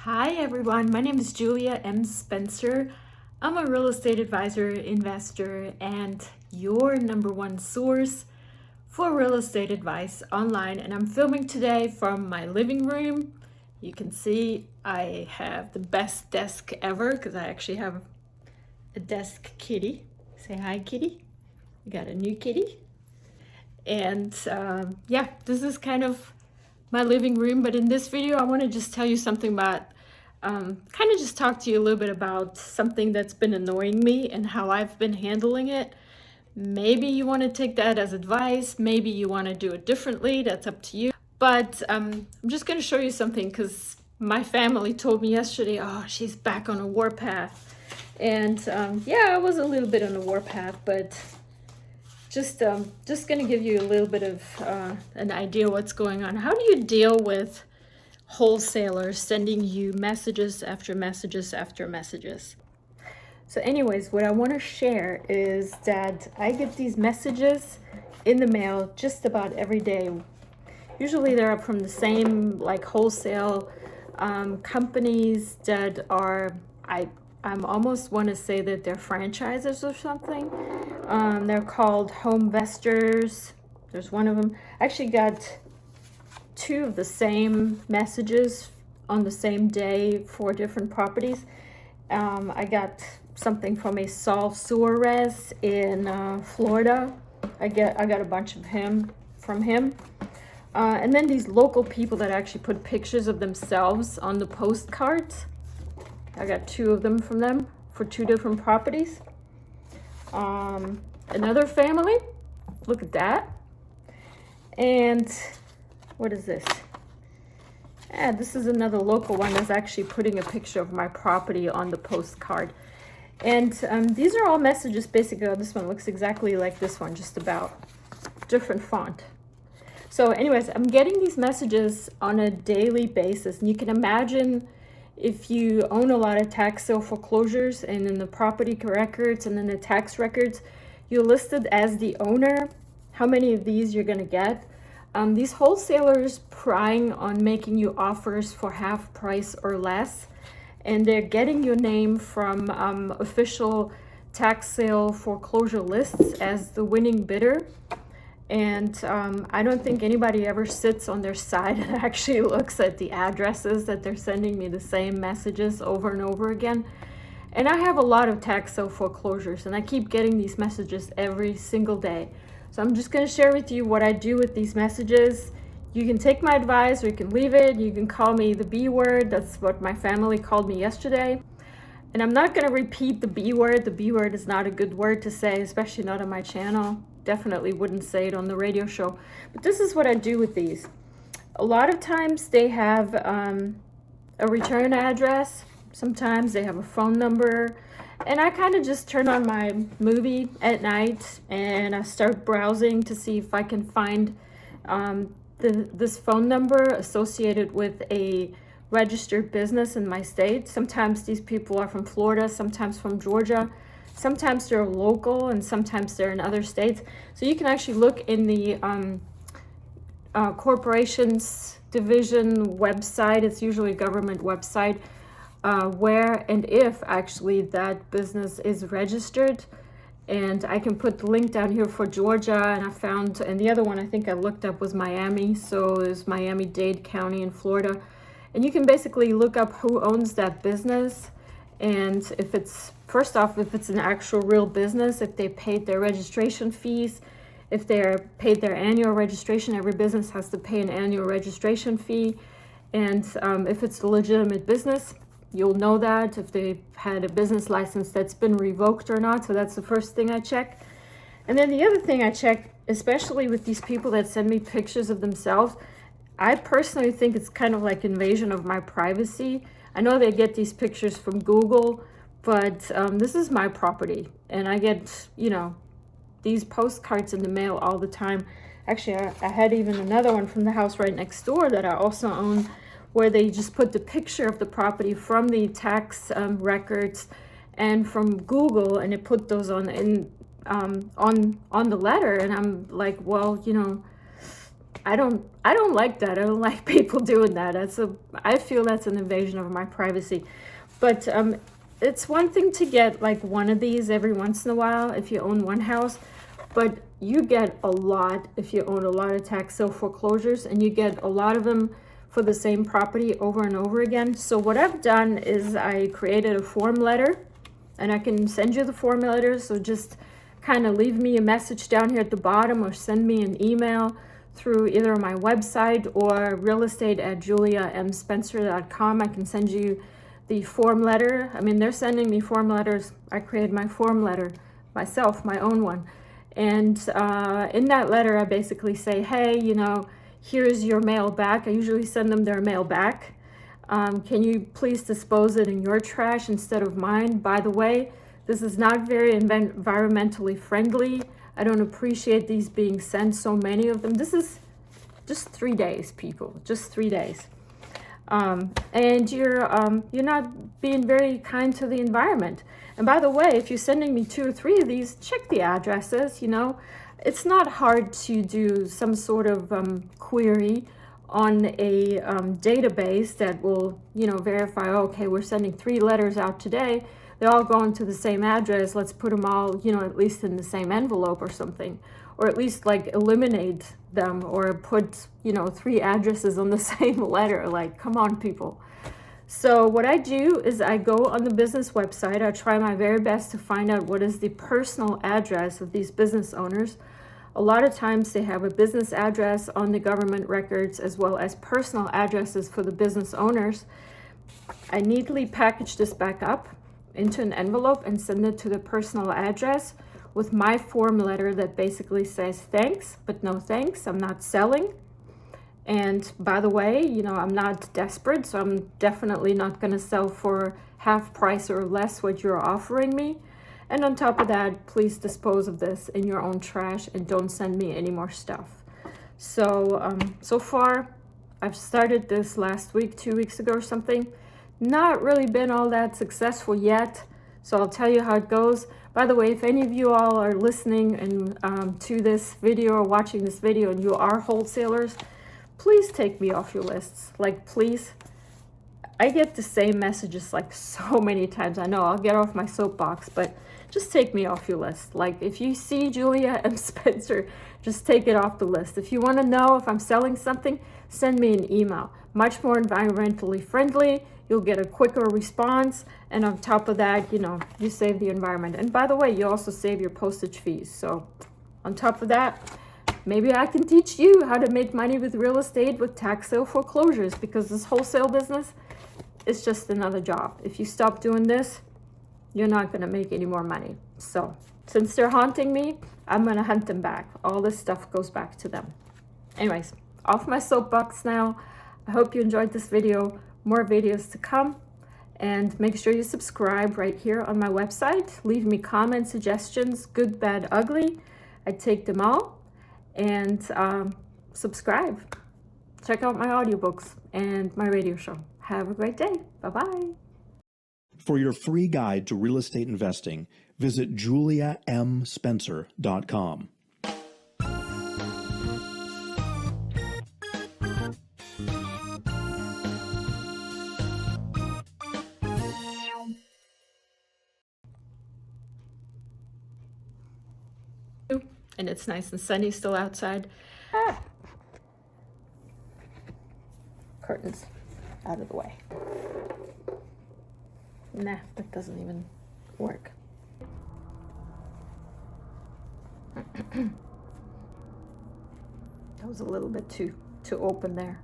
Hi everyone, my name is Julia M. Spencer. I'm a real estate advisor, investor, and your number one source for real estate advice online. And I'm filming today from my living room. You can see I have the best desk ever because I actually have a desk kitty. Say hi, kitty. We got a new kitty. And yeah, this is kind of my living room. But in this video, I want to just tell you something about kind of just talk to you a little bit about something that's been annoying me and how I've been handling it. Maybe you want to take that as advice. Maybe you want to do it differently. That's up to you. But I'm just going to show you something because my family told me yesterday, oh, she's back on a warpath. And yeah, I was a little bit on a warpath, but just going to give you a little bit of an idea what's going on. How do you deal with wholesalers sending you messages after messages after messages? So anyways, what I want to share is that I get these messages in the mail just about every day. Usually they're from the same like wholesale companies that are, I'm almost want to say that they're franchises or something. They're called Homevestors. There's one of them. I actually got two of the same messages on the same day for different properties. I got something from a Sol Suarez in Florida. I got a bunch of from him. And then these local people that actually put pictures of themselves on the postcards. I got two of them from them for two different properties. Another family, look at that. And what is this? Yeah, this is another local one that's actually putting a picture of my property on the postcard. And these are all messages basically. Oh, this one looks exactly like this one, just about different font. So anyways, I'm getting these messages on a daily basis. And you can imagine if you own a lot of tax sale foreclosures and in the property records and in the tax records, you're listed as the owner, how many of these you're going to get. These wholesalers prying on making you offers for half price or less, and they're getting your name from official tax sale foreclosure lists as the winning bidder. And I don't think anybody ever sits on their side and actually looks at the addresses that they're sending me the same messages over and over again. And I have a lot of tax sale foreclosures, and I keep getting these messages every single day. So I'm just going to share with you what I do with these messages. You can take my advice or you can leave it. You can call me the B word. That's what my family called me yesterday. And I'm not going to repeat the B word. The B word is not a good word to say, especially not on my channel. Definitely wouldn't say it on the radio show. But this is what I do with these. A lot of times they have a return address. Sometimes they have a phone number. And I kind of just turn on my movie at night and I start browsing to see if I can find this phone number associated with a registered business in my state. Sometimes these people are from Florida, sometimes from Georgia. Sometimes they're local and sometimes they're in other states. So you can actually look in the corporations division website. It's usually a government website. Where and if actually that business is registered. And I can put the link down here for Georgia, and I found, and the other one I think I looked up was Miami, so it's Miami-Dade County in Florida. And you can basically look up who owns that business, and if it's, first off, if it's an actual real business, if they paid their registration fees, if they're paid their annual registration. Every business has to pay an annual registration fee. And if it's a legitimate business, you'll know that if they've had a business license that's been revoked or not. So that's the first thing I check. And then the other thing I check, especially with these people that send me pictures of themselves, I personally think it's kind of like invasion of my privacy. I know they get these pictures from Google, but this is my property. And I get, these postcards in the mail all the time. Actually, I had even another one from the house right next door that I also own, where they just put the picture of the property from the tax records and from Google, and it put those on the letter. And I'm like, well, I don't like that. I don't like people doing that. I feel that's an invasion of my privacy. But it's one thing to get like one of these every once in a while if you own one house, but you get a lot if you own a lot of tax sale foreclosures, and you get a lot of them for the same property over and over again. So what I've done is I created a form letter, and I can send you the form letter. So just kind of leave me a message down here at the bottom, or send me an email through either my website or realestate@juliamspencer.com. I can send you the form letter. I mean, they're sending me form letters. I created my form letter myself, my own one. And in that letter, I basically say, hey, you know, here's your mail back. I usually send them their mail back. Can you please dispose it in your trash instead of mine? By the way, this is not very environmentally friendly. I don't appreciate these being sent, so many of them. This is just 3 days, people, just 3 days. And you're not being very kind to the environment. And by the way, if you're sending me 2 or 3 of these, check the addresses. You know, it's not hard to do some sort of query on a database that will, you know, verify, okay, we're sending 3 letters out today. They all go into the same address. Let's put them all, you know, at least in the same envelope or something, or at least like eliminate them, or put, you know, 3 addresses on the same letter. Like, come on, people. So what I do is I go on the business website. I try my very best to find out what is the personal address of these business owners. A lot of times they have a business address on the government records, as well as personal addresses for the business owners. I neatly package this back up into an envelope and send it to the personal address with my form letter that basically says, thanks, but no thanks. I'm not selling. And by the way, you know, I'm not desperate, so I'm definitely not going to sell for half price or less what you're offering me. And on top of that, please dispose of this in your own trash and don't send me any more stuff. So, so far, I've started this last week, 2 weeks ago or something. Not really been all that successful yet, so I'll tell you how it goes. By the way, if any of you all are listening and to this video or watching this video and you are wholesalers, please take me off your lists. Like, please. I get the same messages like so many times. I know I'll get off my soapbox, but just take me off your list. Like, if you see Julia M. Spencer, just take it off the list. If you want to know if I'm selling something, send me an email. Much more environmentally friendly. You'll get a quicker response. And on top of that, you know, you save the environment. And by the way, you also save your postage fees. So on top of that, maybe I can teach you how to make money with real estate with tax sale foreclosures, because this wholesale business is just another job. If you stop doing this, you're not going to make any more money. So since they're haunting me, I'm going to hunt them back. All this stuff goes back to them. Anyways, off my soapbox now. I hope you enjoyed this video. More videos to come. And make sure you subscribe right here on my website. Leave me comments, suggestions, good, bad, ugly. I take them all. And subscribe. Check out my audiobooks and my radio show. Have a great day. Bye-bye. For your free guide to real estate investing, visit juliamspencer.com. And it's nice and sunny still outside. Curtains out of the way. Nah, that doesn't even work. That was a little bit too open there.